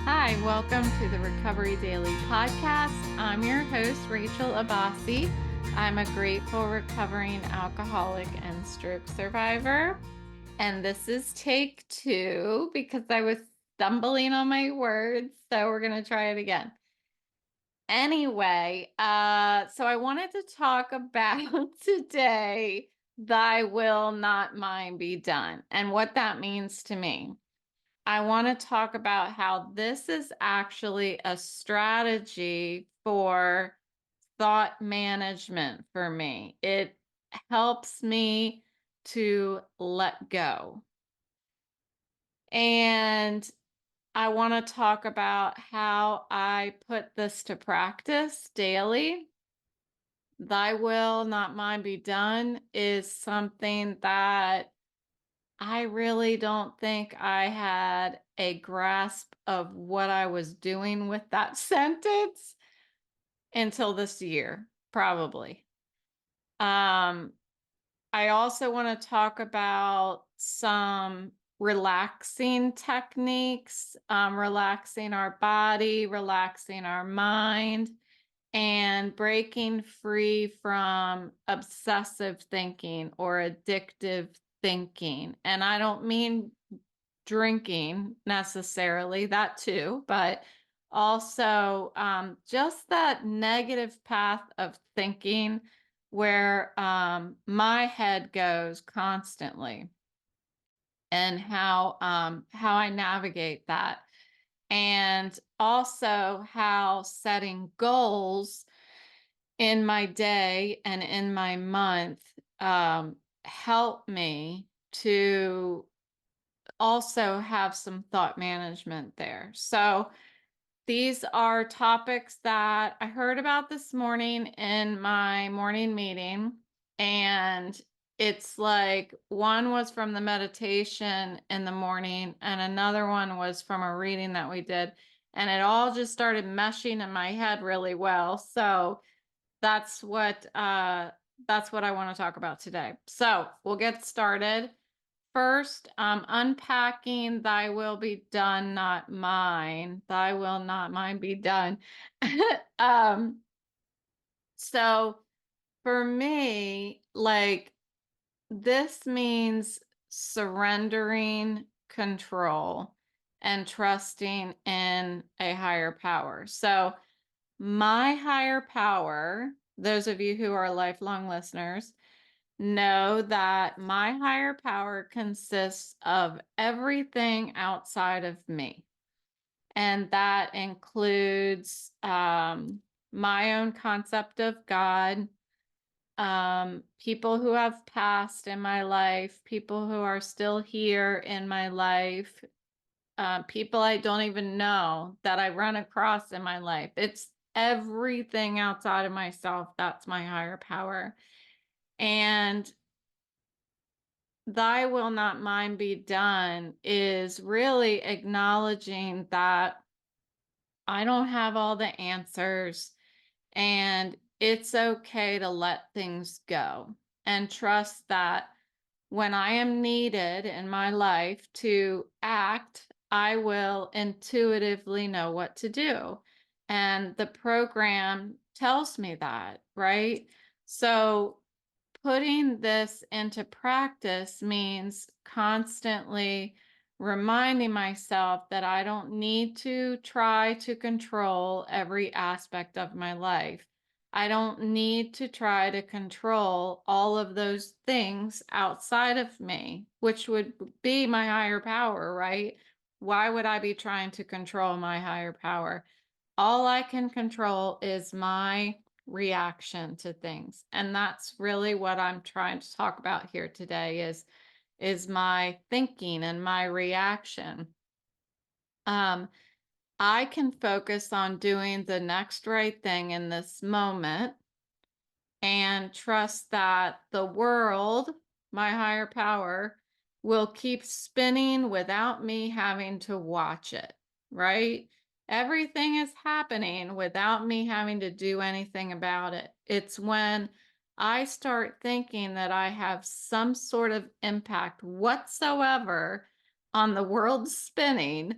Hi, welcome to the Recovery Daily Podcast. I'm your host, Rachel Abbasi. I'm a grateful recovering alcoholic and stroke survivor. And this is take 2 because I was stumbling on my words. So we're going to try it again. Anyway, so I wanted to talk about today, thy will, not mine, be done, and what that means to me. I want to talk about how this is actually a strategy for thought management for me. It helps me to let go. And I want to talk about how I put this to practice daily. Thy will, not mine, be done is something that I really don't think I had a grasp of what I was doing with that sentence until this year, probably. I also want to talk about some relaxing techniques, relaxing our body, relaxing our mind, and breaking free from obsessive thinking or addictive thinking. And I don't mean drinking necessarily, that too, but also just that negative path of thinking where my head goes constantly, and how I navigate that, and also how setting goals in my day and in my month help me to also have some thought management there. So these are topics that I heard about this morning in my morning meeting. And it's like one was from the meditation in the morning, and another one was from a reading that we did. And it all just started meshing in my head really well. So that's what I want to talk about today. So we'll get started. First, unpacking thy will be done, not mine. Thy will, not mine, be done. um, so for me, like, this means surrendering control and trusting in a higher power. So my higher power, those of you who are lifelong listeners, know that my higher power consists of everything outside of me. And that includes my own concept of God, people who have passed in my life, people who are still here in my life, people I don't even know that I run across in my life. It's everything outside of myself. That's my higher power. And thy will, not mine, be done is really acknowledging that I don't have all the answers, and it's okay to let things go and trust that when I am needed in my life to act, I will intuitively know what to do. And the program tells me that, right? So putting this into practice means constantly reminding myself that I don't need to try to control every aspect of my life. I don't need to try to control all of those things outside of me, which would be my higher power, right? Why would I be trying to control my higher power? All I can control is my reaction to things. And that's really what I'm trying to talk about here today is my thinking and my reaction. I can focus on doing the next right thing in this moment and trust that the world, my higher power, will keep spinning without me having to watch it, right? Everything is happening without me having to do anything about it. It's when I start thinking that I have some sort of impact whatsoever on the world spinning,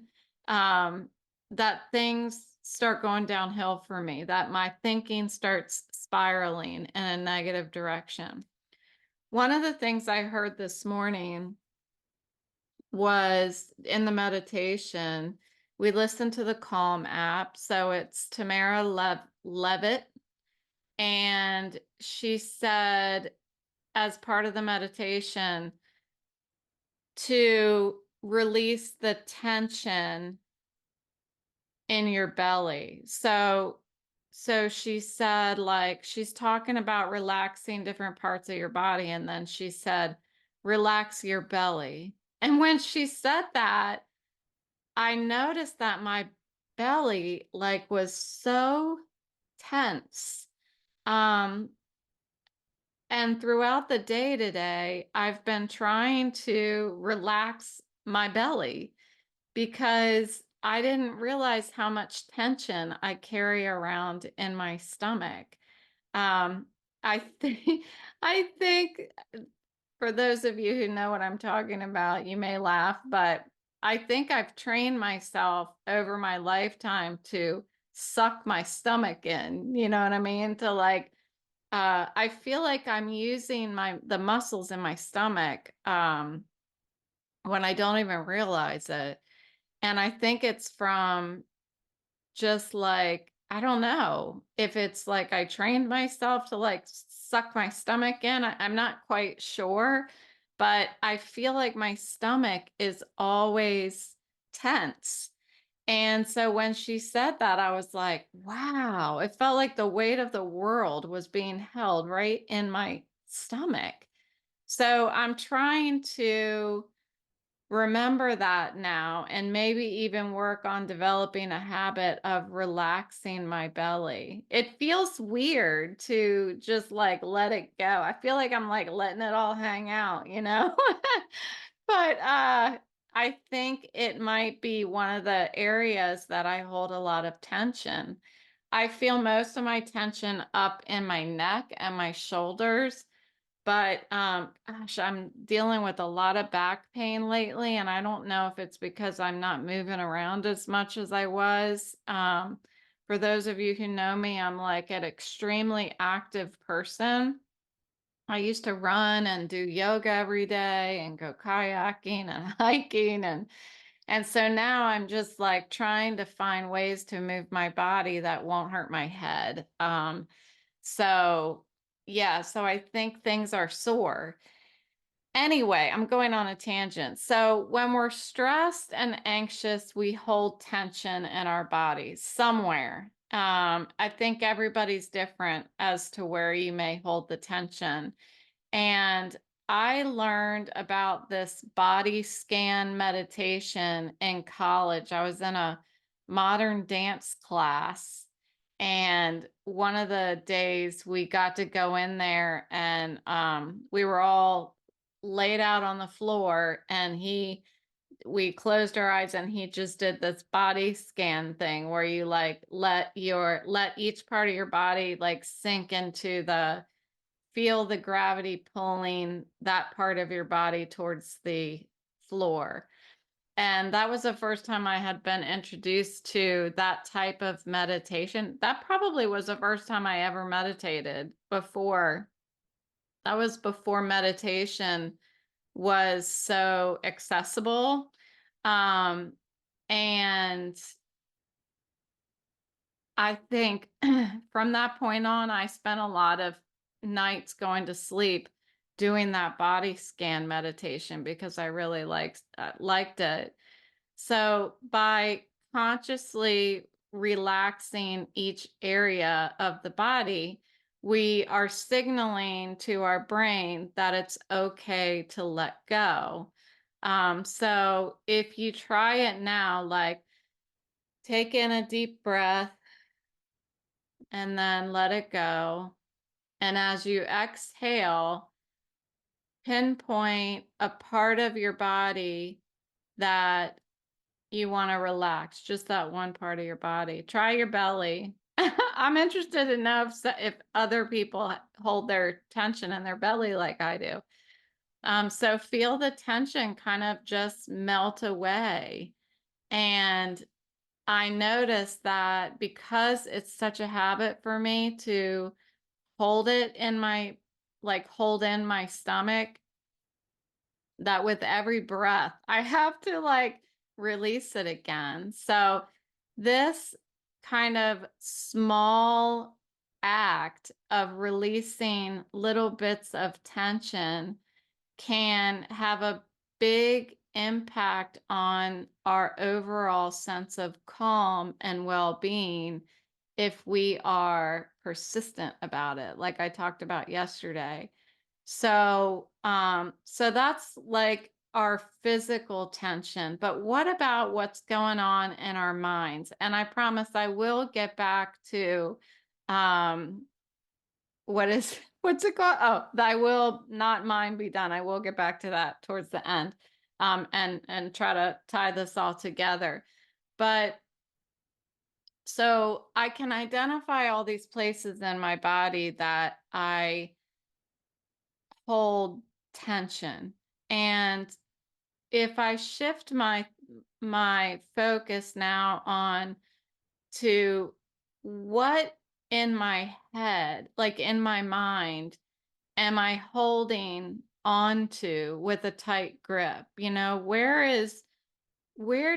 that things start going downhill for me, that my thinking starts spiraling in a negative direction. One of the things I heard this morning was in the meditation, we listened to the Calm app. So it's Tamara Levitt. And she said, as part of the meditation, to release the tension in your belly. So she said, like, she's talking about relaxing different parts of your body, and then she said, relax your belly. And when she said that, I noticed that my belly like was so tense. Um, and throughout the day today, I've been trying to relax my belly because I didn't realize how much tension I carry around in my stomach. Um, I think I think for those of you who know what I'm talking about, you may laugh, but I think I've trained myself over my lifetime to suck my stomach in, you know what I mean? To like, I feel like I'm using the muscles in my stomach, when I don't even realize it. And I think it's from just like, I don't know if it's like I trained myself to like suck my stomach in. I'm not quite sure, but I feel like my stomach is always tense. And so when she said that, I was like, wow, it felt like the weight of the world was being held right in my stomach. So I'm trying to remember that now and maybe even work on developing a habit of relaxing my belly. It feels weird to just like let it go. I feel like I'm like letting it all hang out, you know? But I think it might be one of the areas that I hold a lot of tension. I feel most of my tension up in my neck and my shoulders. But gosh, I'm dealing with a lot of back pain lately, and I don't know if it's because I'm not moving around as much as I was. For those of you who know me, I'm like an extremely active person. I used to run and do yoga every day and go kayaking and hiking and so now I'm just like trying to find ways to move my body that won't hurt my head. So yeah, so I think things are sore. Anyway, I'm going on a tangent. So when we're stressed and anxious, we hold tension in our bodies somewhere. I think everybody's different as to where you may hold the tension. And I learned about this body scan meditation in college. I was in a modern dance class, and one of the days we got to go in there and we were all laid out on the floor and we closed our eyes and he just did this body scan thing where you like let each part of your body like sink into the feel the gravity pulling that part of your body towards the floor. And that was the first time I had been introduced to that type of meditation. That probably was the first time I ever meditated before. That was before meditation was so accessible. Um, and I think from that point on, I spent a lot of nights going to sleep doing that body scan meditation because I really liked it. So by consciously relaxing each area of the body, we are signaling to our brain that it's okay to let go. So if you try it now, like take in a deep breath and then let it go. And as you exhale, pinpoint a part of your body that you want to relax, just that one part of your body. Try your belly. I'm interested to know if other people hold their tension in their belly like I do. So feel the tension kind of just melt away. And I noticed that because it's such a habit for me to hold it in my, like hold in my stomach, that with every breath, I have to like release it again. So this kind of small act of releasing little bits of tension can have a big impact on our overall sense of calm and well-being if we are persistent about it, like I talked about yesterday. So that's like our physical tension, but what about what's going on in our minds? And I promise I will get back to, um, what's it called? Oh, thy will, not mine, be done. I will get back to that towards the end, and try to tie this all together. But so I can identify all these places in my body that I hold tension. And if I shift my focus now on to what in my head, like in my mind, am I holding onto with a tight grip? You know, where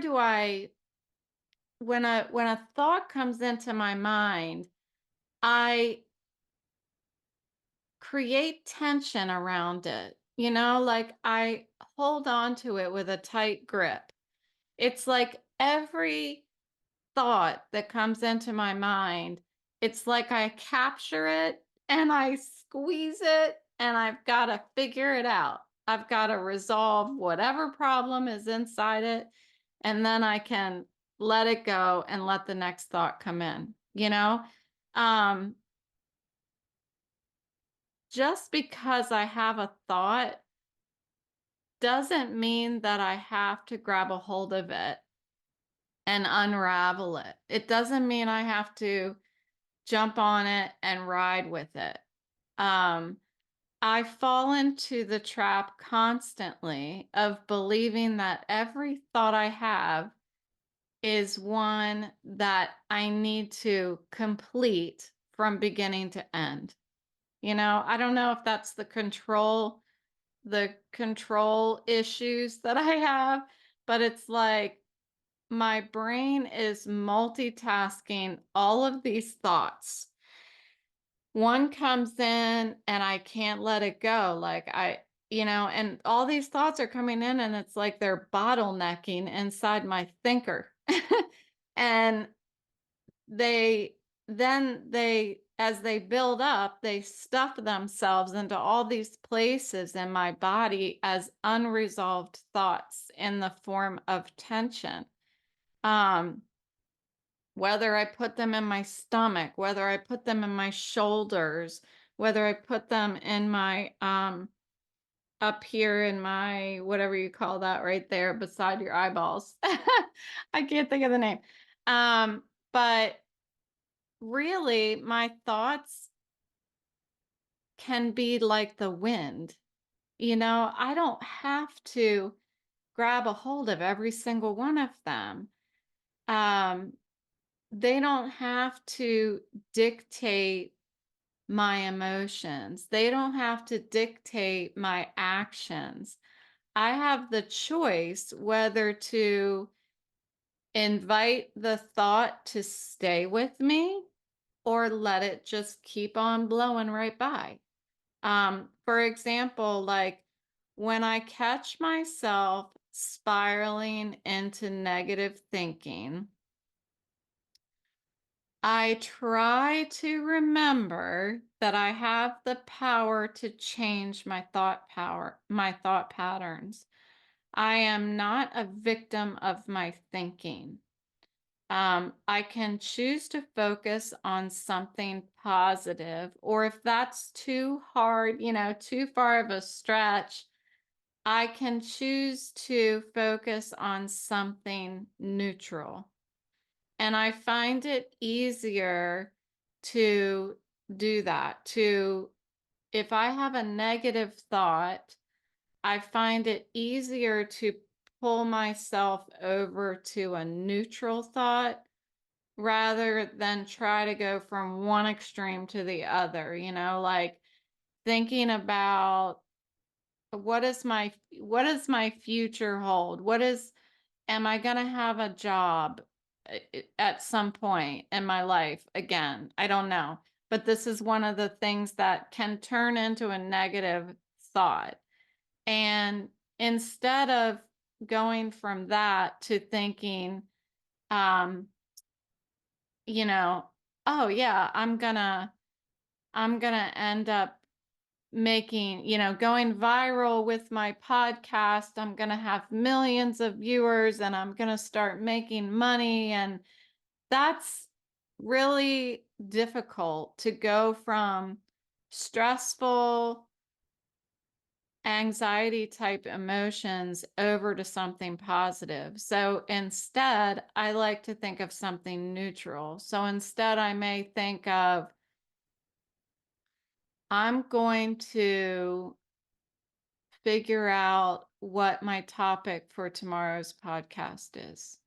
do I, when a thought comes into my mind, I create tension around it. You know, like I hold on to it with a tight grip. It's like every thought that comes into my mind, it's like I capture it and I squeeze it and I've got to figure it out. I've got to resolve whatever problem is inside it, and then I can let it go and let the next thought come in, you know? Um, just because I have a thought doesn't mean that I have to grab a hold of it and unravel it. It doesn't mean I have to jump on it and ride with it. Um, I fall into the trap constantly of believing that every thought I have is one that I need to complete from beginning to end. You know, I don't know if that's the control issues that I have, but it's like my brain is multitasking all of these thoughts. One comes in and I can't let it go. Like and all these thoughts are coming in and it's like they're bottlenecking inside my thinker. And they as they build up, they stuff themselves into all these places in my body as unresolved thoughts in the form of tension. Um, whether I put them in my stomach, whether I put them in my shoulders, whether I put them in my up here in my whatever you call that right there beside your eyeballs. I can't think of the name. But really my thoughts can be like the wind. You know, I don't have to grab a hold of every single one of them. Um, they don't have to dictate my emotions. They don't have to dictate my actions. I have the choice whether to invite the thought to stay with me or let it just keep on blowing right by. For example, like when I catch myself spiraling into negative thinking, I try to remember that I have the power to change my thought patterns. I am not a victim of my thinking. I can choose to focus on something positive, or if that's too hard, too far of a stretch, I can choose to focus on something neutral. And I find it easier to do that. If I have a negative thought, I find it easier to pull myself over to a neutral thought rather than try to go from one extreme to the other, like thinking about what does my future hold? Am I going to have a job at some point in my life again? I don't know. But this is one of the things that can turn into a negative thought. And instead of going from that to thinking, um, oh yeah, I'm gonna end up making, going viral with my podcast. I'm going to have millions of viewers and I'm going to start making money. And that's really difficult to go from stressful, anxiety type emotions over to something positive. So instead, I like to think of something neutral. So instead, I may think of, I'm going to figure out what my topic for tomorrow's podcast is.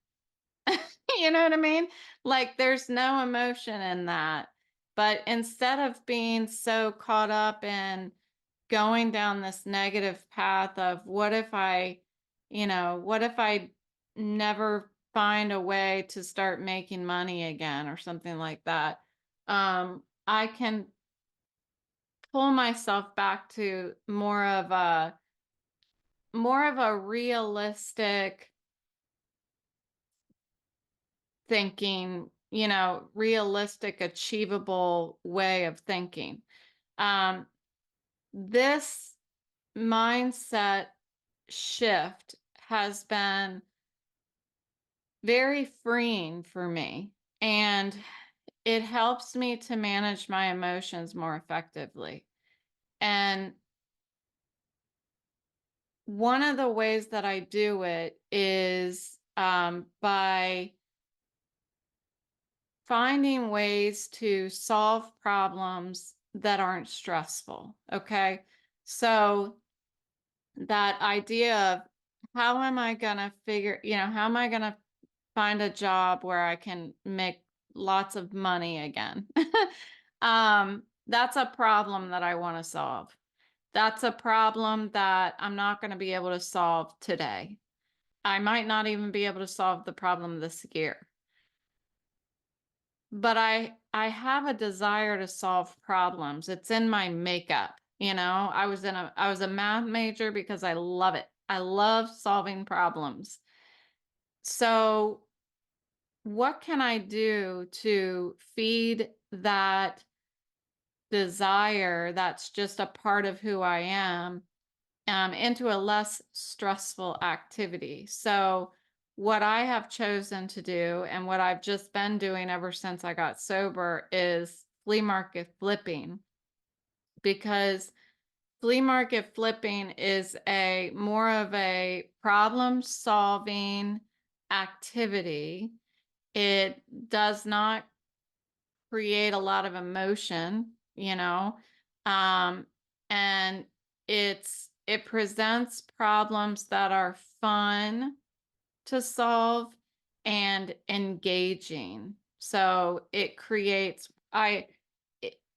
You know what I mean? Like there's no emotion in that. But instead of being so caught up in going down this negative path of what if I never find a way to start making money again or something like that, I can pull myself back to more of a realistic thinking, realistic, achievable way of thinking. This mindset shift has been very freeing for me, and it helps me to manage my emotions more effectively. And one of the ways that I do it is by finding ways to solve problems that aren't stressful. Okay. So that idea of how am I going to how am I going to find a job where I can make lots of money again? That's a problem that I want to solve. That's a problem that I'm not going to be able to solve today. I might not even be able to solve the problem this year. But I have a desire to solve problems. It's in my makeup, I was a math major because I love it. I love solving problems. So what can I do to feed that desire that's just a part of who I am, into a less stressful activity? So what I have chosen to do and what I've just been doing ever since I got sober is flea market flipping, because flea market flipping is more of a problem solving activity. It does not create a lot of emotion, and it presents problems that are fun to solve and engaging. So it creates,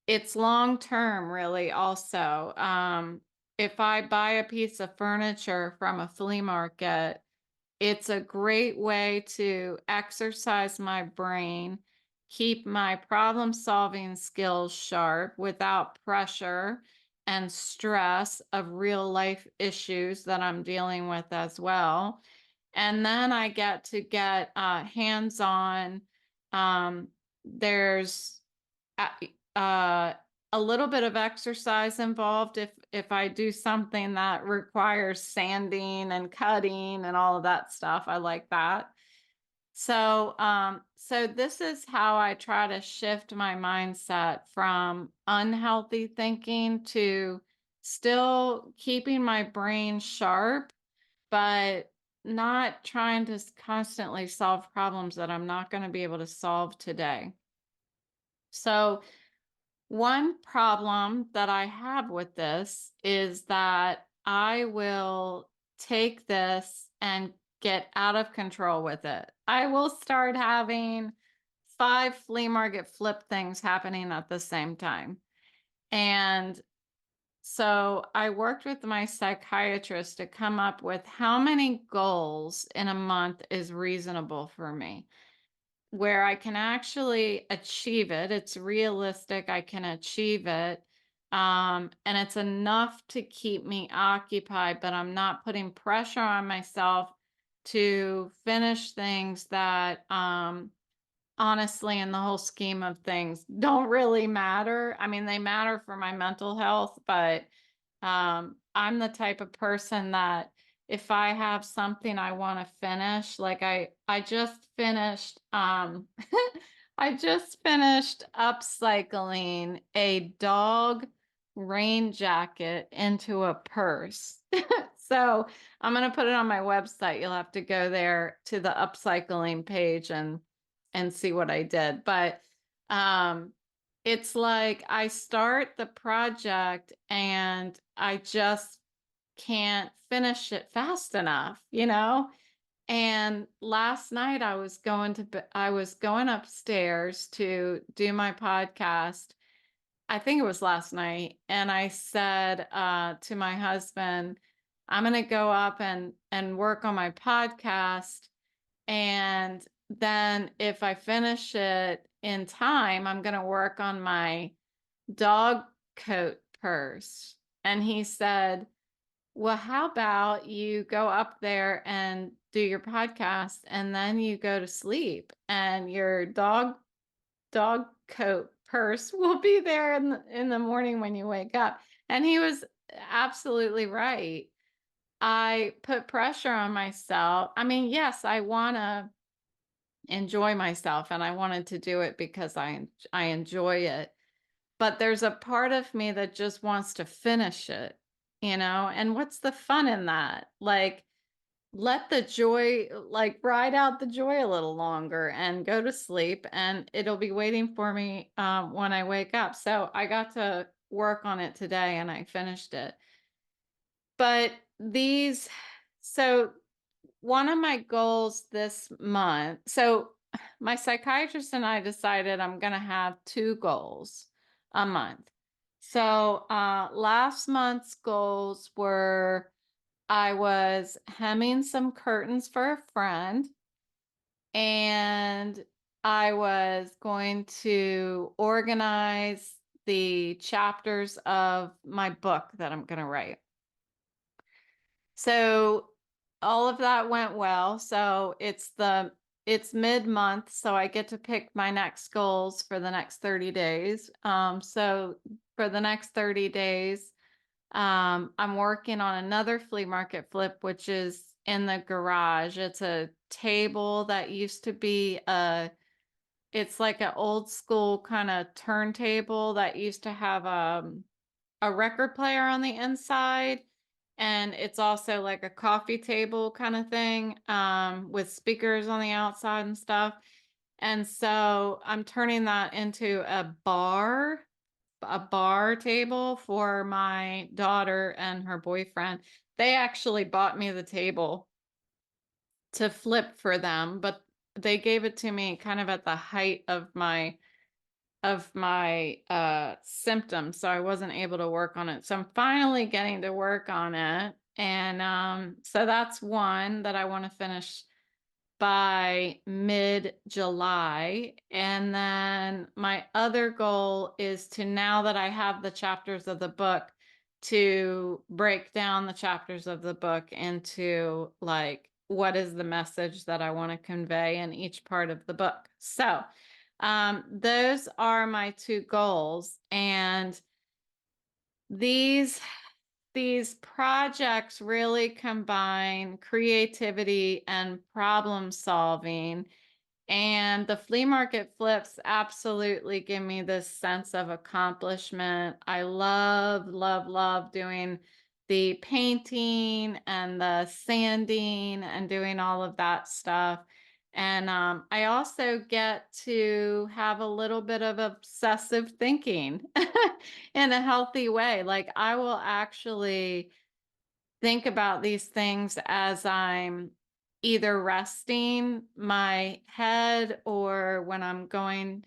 it's long term really also. If I buy a piece of furniture from a flea market, it's a great way to exercise my brain, keep my problem solving skills sharp without pressure and stress of real life issues that I'm dealing with as well. And then I get to get hands-on. There's uh, a little bit of exercise involved if I do something that requires sanding and cutting and all of that stuff. I like that. So so this is how I try to shift my mindset from unhealthy thinking to still keeping my brain sharp, but not trying to constantly solve problems that I'm not going to be able to solve today. So one problem that I have with this is that I will take this and get out of control with it. I will start having 5 flea market flip things happening at the same time. And so I worked with my psychiatrist to come up with how many goals in a month is reasonable for me, where I can actually achieve it. It's realistic. I can achieve it. And it's enough to keep me occupied, but I'm not putting pressure on myself to finish things that, honestly, in the whole scheme of things, don't really matter. I mean, they matter for my mental health, but I'm the type of person that if I have something I want to finish, like I just finished I just finished upcycling a dog rain jacket into a purse. So I'm going to put it on my website. You'll have to go there to the upcycling page and see what I did. But it's like I start the project and I just can't finish it fast enough, you know? And last night I was going upstairs to do my podcast. I think it was last night, and I said to my husband, I'm going to go up and work on my podcast, and then if I finish it in time, I'm going to work on my dog coat purse. And he said, well, how about you go up there and do your podcast and then you go to sleep and your dog coat purse will be there in the morning when you wake up. And he was absolutely right. I put pressure on myself. I mean, yes, I want to enjoy myself and I wanted to do it because I enjoy it. But there's a part of me that just wants to finish it, you know? And what's the fun in that? Like, let the joy, like, ride out the joy a little longer and go to sleep, and it'll be waiting for me when I wake up. So I got to work on it today and I finished it. But so one of my goals this month, so my psychiatrist and I decided I'm going to have 2 goals a month. So last month's goals were I was hemming some curtains for a friend, and I was going to organize the chapters of my book that I'm going to write. So all of that went well. So it's mid-month, so I get to pick my next goals for the next 30 days. So for the next 30 days, I'm working on another flea market flip, which is in the garage. It's a table that used to be it's like an old school kind of turntable that used to have a record player on the inside. And it's also like a coffee table kind of thing, with speakers on the outside and stuff. And so I'm turning that into a bar table for my daughter and her boyfriend. They actually bought me the table to flip for them, but they gave it to me kind of at the height of my symptoms, so I wasn't able to work on it. So I'm finally getting to work on it. And so that's one that I want to finish by mid-July. And then my other goal is to, now that I have the chapters of the book, to break down the chapters of the book into, like, what is the message that I want to convey in each part of the book. So those are my 2 goals. And these projects really combine creativity and problem solving. And the flea market flips absolutely give me this sense of accomplishment. I love, love, love doing the painting and the sanding and doing all of that stuff. And I also get to have a little bit of obsessive thinking in a healthy way. Like, I will actually think about these things as I'm either resting my head or when I'm going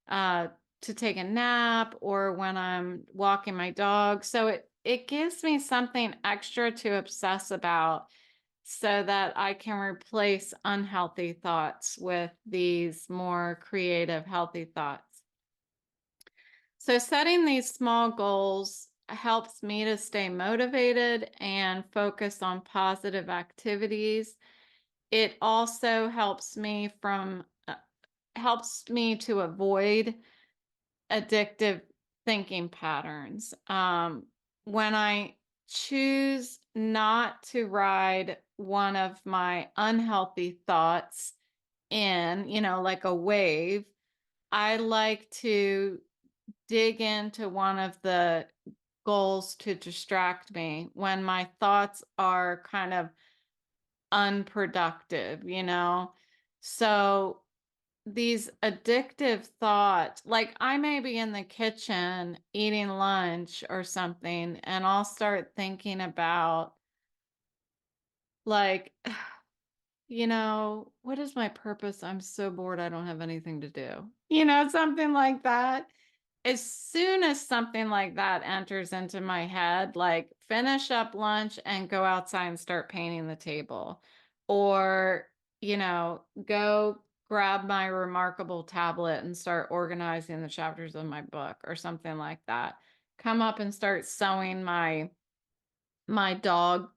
uh, to take a nap or when I'm walking my dog. So it gives me something extra to obsess about so that I can replace unhealthy thoughts with these more creative, healthy thoughts. So setting these small goals helps me to stay motivated and focus on positive activities. It also helps me to avoid addictive thinking patterns. When I choose not to ride one of my unhealthy thoughts in, like a wave, I like to dig into one of the goals to distract me when my thoughts are kind of unproductive. So these addictive thoughts, like I may be in the kitchen eating lunch or something, and I'll start thinking about, like, what is my purpose? I'm so bored. I don't have anything to do. Something like that. As soon as something like that enters into my head, like finish up lunch and go outside and start painting the table, or, go grab my remarkable tablet and start organizing the chapters of my book or something like that. Come up and start sewing my dog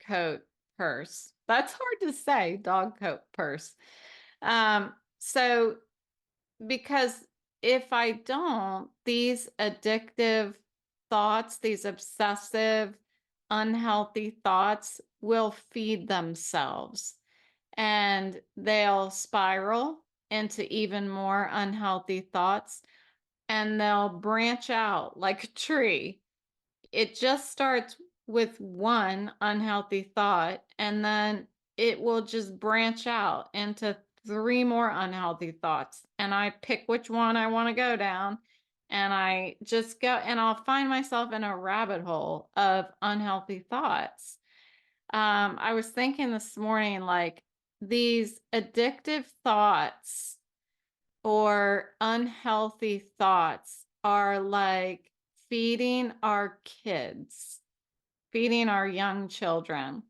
coat purse. That's hard to say, dog coat purse. So because if I don't, these addictive thoughts, these obsessive, unhealthy thoughts will feed themselves and they'll spiral into even more unhealthy thoughts and they'll branch out like a tree. It just starts with one unhealthy thought and then it will just branch out into three more unhealthy thoughts. And I pick which one I want to go down and I just go and I'll find myself in a rabbit hole of unhealthy thoughts. I was thinking this morning, like these addictive thoughts or unhealthy thoughts are like feeding our kids, feeding our young children.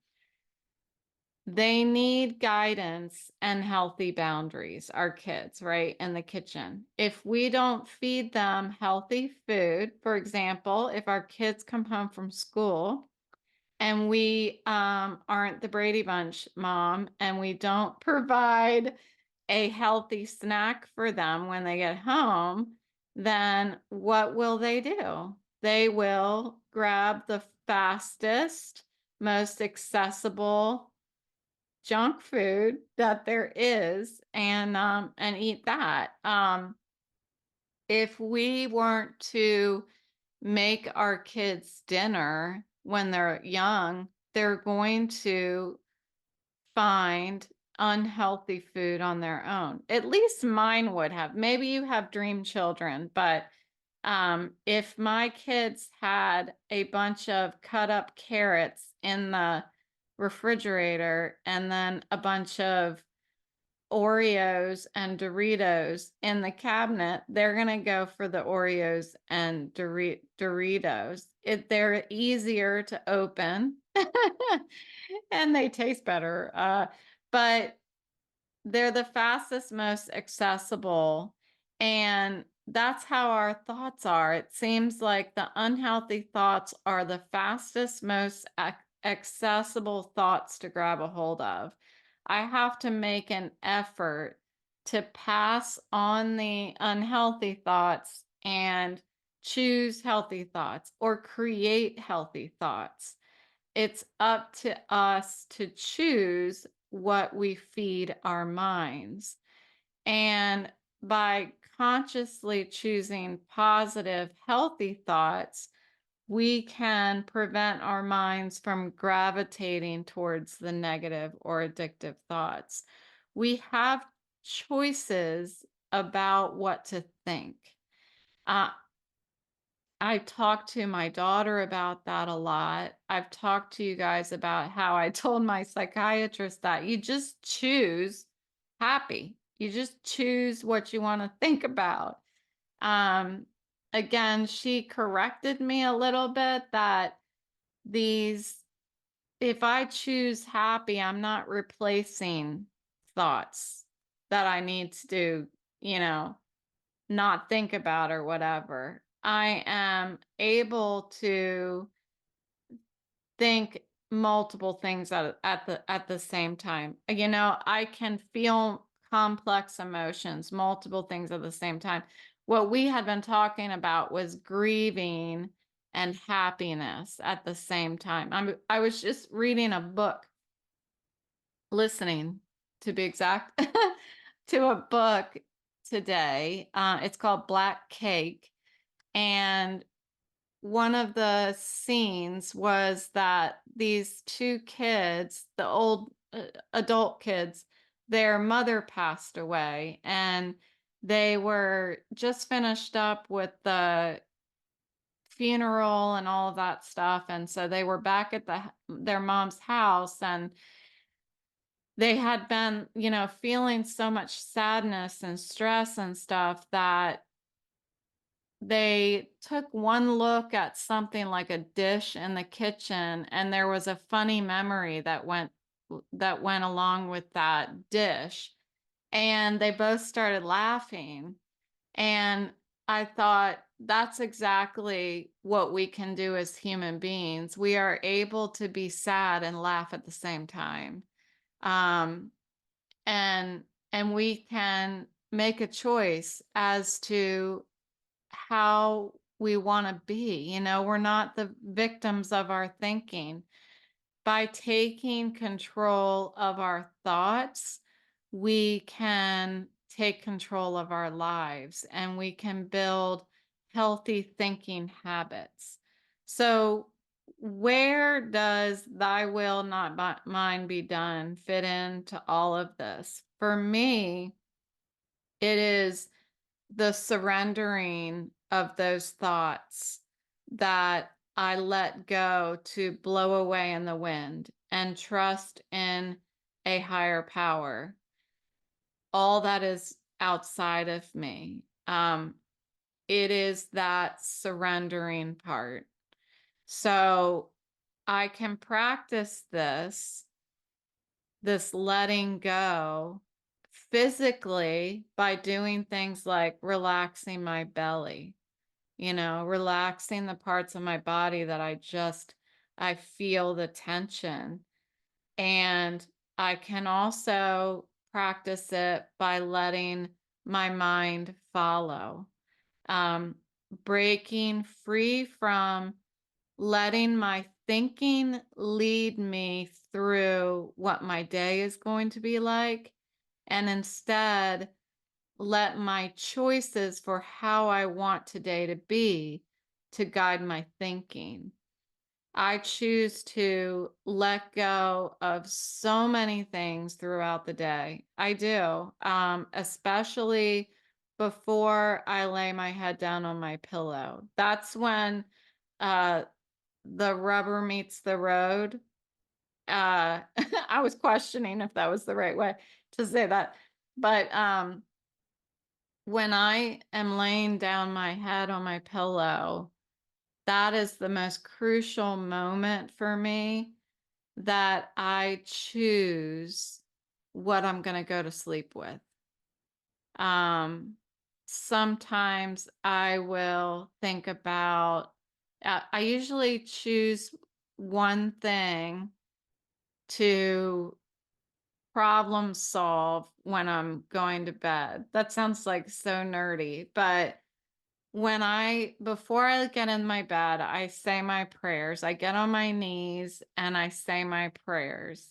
They need guidance and healthy boundaries, our kids, right, in the kitchen. If we don't feed them healthy food, for example, if our kids come home from school and we aren't the Brady Bunch mom and we don't provide a healthy snack for them when they get home, then what will they do? They will grab the fastest, most accessible junk food that there is and eat that. If we weren't to make our kids dinner when they're young, they're going to find unhealthy food on their own. At least mine would have. Maybe you have dream children, but if my kids had a bunch of cut up carrots in the refrigerator and then a bunch of Oreos and Doritos in the cabinet, they're going to go for the Oreos and Doritos. They're easier to open and they taste better. But they're the fastest, most accessible. And that's how our thoughts are. It seems like the unhealthy thoughts are the fastest, most accessible thoughts to grab a hold of. I have to make an effort to pass on the unhealthy thoughts and choose healthy thoughts or create healthy thoughts. It's up to us to choose what we feed our minds. And by consciously choosing positive, healthy thoughts, we can prevent our minds from gravitating towards the negative or addictive thoughts. We have choices about what to think. Uh, I talked to my daughter about that a lot. I've talked to you guys about how I told my psychiatrist that you just choose happy. You just choose what you want to think about. Um, Again, she corrected me a little bit that these, if I choose happy, I'm not replacing thoughts that I need to do, you know, not think about or whatever. I am able to think multiple things at the same time. You know, I can feel complex emotions, multiple things at the same time. What we had been talking about was grieving and happiness at the same time. I was just reading a book, listening to be exact, to a book today. It's called Black Cake. And one of the scenes was that these two kids, the old adult kids, their mother passed away, and they were just finished up with the funeral and all of that stuff. And so they were back at their mom's house, and they had been, you know, feeling so much sadness and stress and stuff that they took one look at something like a dish in the kitchen, and there was a funny memory that went along with that dish, and they both started laughing. And I thought, that's exactly what we can do as human beings. We are able to be sad and laugh at the same time. um, and and we can make a choice as to how we want to be. You know, we're not the victims of our thinking. By taking control of our thoughts, we can take control of our lives, and we can build healthy thinking habits. So, where does thy will, not mine, be done fit into all of this? For me, it is the surrendering of those thoughts that I let go to blow away in the wind and trust in a higher power, all that is outside of me. It is that surrendering part. So I can practice this letting go physically by doing things like relaxing my belly, you know, relaxing the parts of my body that I feel the tension. And I can also practice it by letting my mind follow, um, breaking free from letting my thinking lead me through what my day is going to be like, and instead let my choices for how I want today to be to guide my thinking. I choose to let go of so many things throughout the day. I do, especially before I lay my head down on my pillow. That's when uh, the rubber meets the road. I was questioning if that was the right way to say that, but when I am laying down my head on my pillow, that is the most crucial moment for me, that I choose what I'm going to go to sleep with. Um, Sometimes I will think about, I usually choose one thing to problem solve when I'm going to bed. That sounds like so nerdy, but before I get in my bed, I say my prayers. I get on my knees and I say my prayers.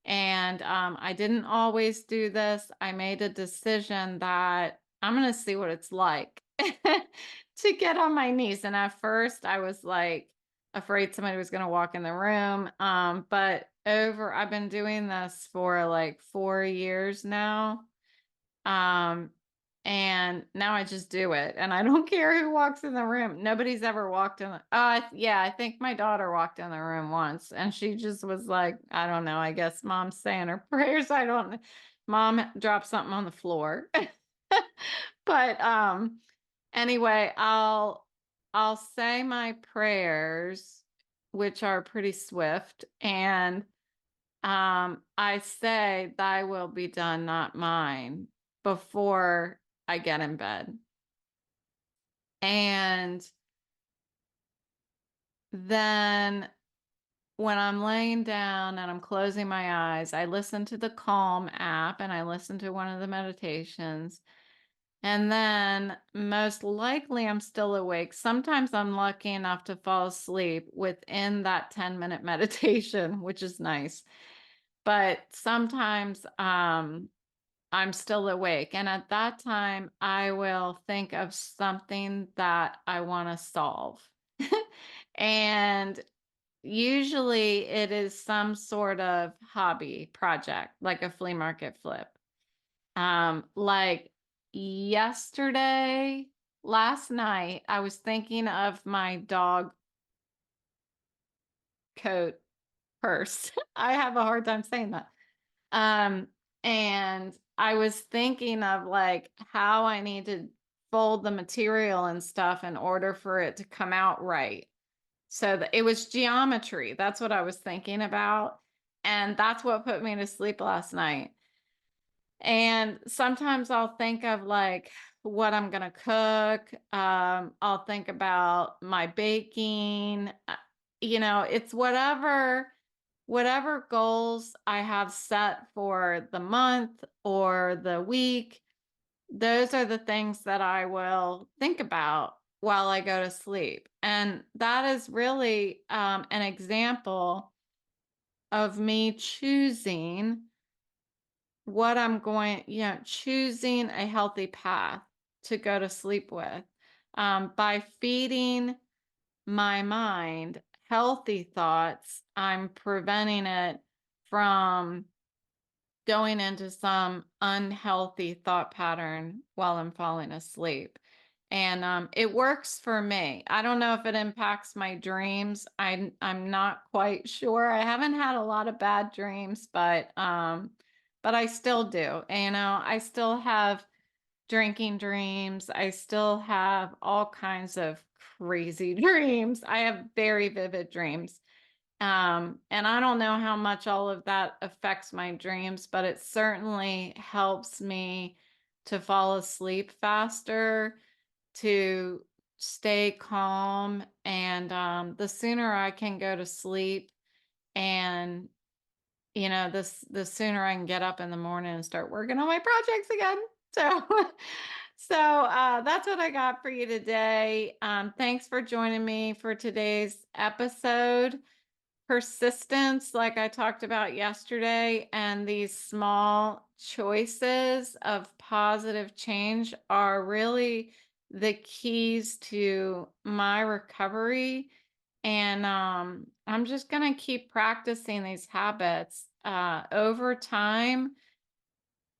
And I didn't always do this. I made a decision that I'm going to see what it's like to get on my knees. And at first, I was like afraid somebody was going to walk in the room. But I've been doing this for like 4 years now. Um, And now I just do it. And I don't care who walks in the room. Nobody's ever walked in. Yeah, I think my daughter walked in the room once and she just was like, I don't know, I guess mom's saying her prayers. I don't know. Mom dropped something on the floor. But anyway, I'll say my prayers, which are pretty swift, and I say, thy will be done, not mine, before I get in bed. And then when I'm laying down and I'm closing my eyes, I listen to the Calm app and I listen to one of the meditations. And then most likely I'm still awake. Sometimes I'm lucky enough to fall asleep within that 10-minute meditation, which is nice. But sometimes I'm still awake. And at that time, I will think of something that I want to solve. And usually it is some sort of hobby project, like a flea market flip. Like last night, I was thinking of my dog coat purse. I have a hard time saying that. Um, and I was thinking of like how I need to fold the material and stuff in order for it to come out right. So it was geometry. That's what I was thinking about. And that's what put me to sleep last night. And sometimes I'll think of like what I'm going to cook. I'll think about my baking. It's whatever goals I have set for the month or the week. Those are the things that I will think about while I go to sleep. And that is really an example of me choosing what I'm going, choosing a healthy path to go to sleep with, by feeding my mind healthy thoughts. I'm preventing it from going into some unhealthy thought pattern while I'm falling asleep. And it works for me. I don't know if it impacts my dreams. I'm not quite sure. I haven't had a lot of bad dreams, but I still do. I still have drinking dreams. I still have all kinds of crazy dreams. I have very vivid dreams. And I don't know how much all of that affects my dreams, but it certainly helps me to fall asleep faster, to stay calm. And the sooner I can go to sleep and the sooner I can get up in the morning and start working on my projects again. So, that's what I got for you today. Thanks for joining me for today's episode. Persistence, like I talked about yesterday, and these small choices of positive change are really the keys to my recovery. And I'm just going to keep practicing these habits. Over time,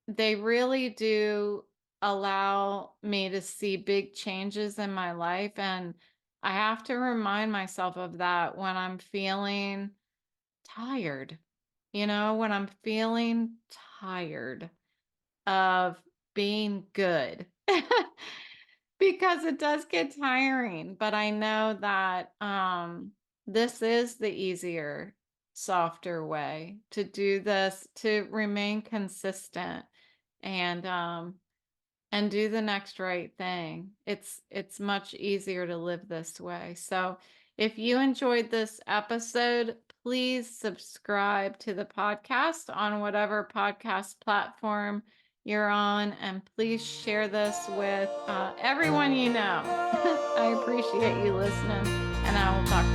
they really do allow me to see big changes in my life. And I have to remind myself of that when I'm feeling tired, when I'm feeling tired of being good. Because it does get tiring, but I know that this is the easier, softer way to do this, to remain consistent and do the next right thing. It's much easier to live this way. So if you enjoyed this episode, please subscribe to the podcast on whatever podcast platform you're on, and please share this with everyone you know. I appreciate you listening, and I will talk to you